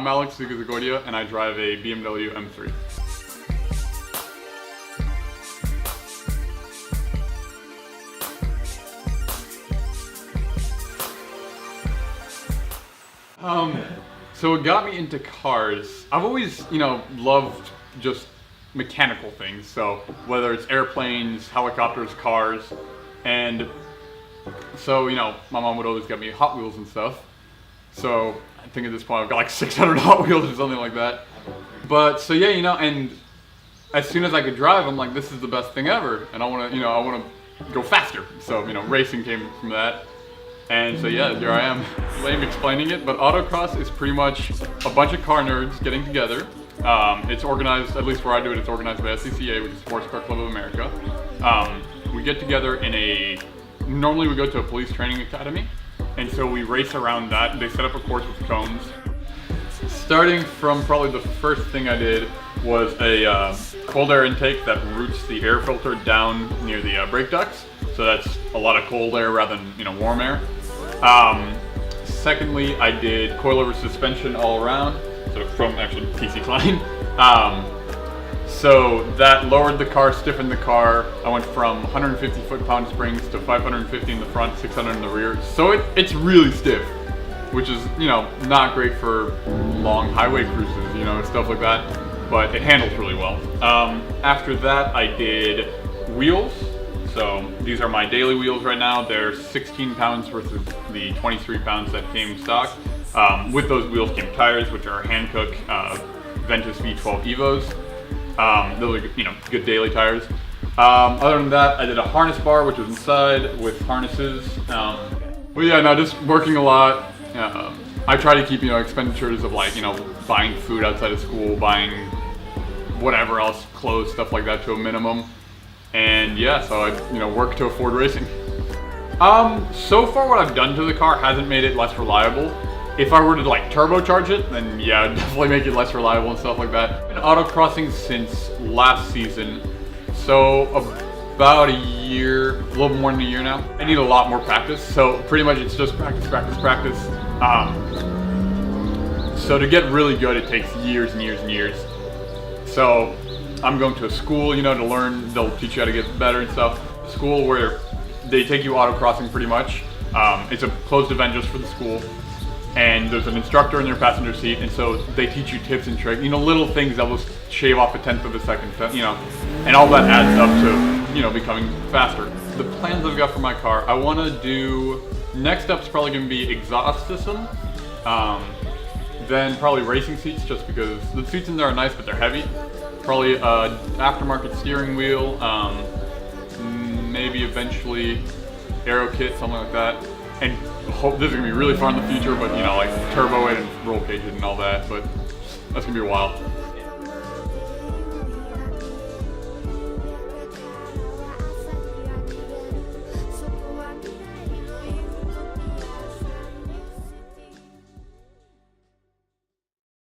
I'm Alex Zugazagoitia, and I drive a BMW M3. So what got me into cars, I've always, loved just mechanical things. So whether it's airplanes, helicopters, cars, and so, my mom would always get me Hot Wheels and stuff. So I think at this point I've got like 600 Hot Wheels or something like that. But so yeah, and as soon as I could drive, I'm like, this is the best thing ever, and I want to go faster. So racing came from that. And so yeah, here I am, lame explaining it, but autocross is pretty much a bunch of car nerds getting together. It's organized, at least where I do it, it's organized by SCCA, which is Sports Car Club of America. We get together normally we go to a police training academy, and so we race around that. They set up a course with cones. Starting from probably the first thing I did was a cold air intake that routes the air filter down near the brake ducts. So that's a lot of cold air rather than warm air. Secondly, I did coilover suspension all around, so from actually TC Klein. So that lowered the car, stiffened the car. I went from 150 foot-pound springs to 550 in the front, 600 in the rear. So it's really stiff, which is not great for long highway cruises, and stuff like that. But it handles really well. After that, I did wheels. So these are my daily wheels right now. They're 16 pounds versus the 23 pounds that came stock. With those wheels came tires, which are Hankook Ventus V12 Evos. Those are good daily tires. Other than that, I did a harness bar, which was inside with harnesses. But yeah, no, just working a lot. I try to keep expenditures of buying food outside of school, buying whatever else, clothes, stuff like that to a minimum. And yeah, so I work to afford racing. So far what I've done to the car hasn't made it less reliable. If I were to turbocharge it, then yeah, it'd definitely make it less reliable and stuff like that. I've been autocrossing since last season, so about a year, a little more than a year now. I need a lot more practice, so pretty much it's just practice. So to get really good, it takes years and years and years. So I'm going to a school, to learn. They'll teach you how to get better and stuff. School where they take you autocrossing pretty much. It's a closed event just for the school. And there's an instructor in your passenger seat, and so they teach you tips and tricks, little things that will shave off a tenth of a second, and all that adds up to, becoming faster. The plans I've got for my car, I want to do, next up's probably going to be exhaust system. Then probably racing seats, just because the seats in there are nice, but they're heavy. Probably aftermarket steering wheel, maybe eventually aero kit, something like that. And hope this is gonna be really far in the future, but turbo it and roll cage it and all that, but that's gonna be a while.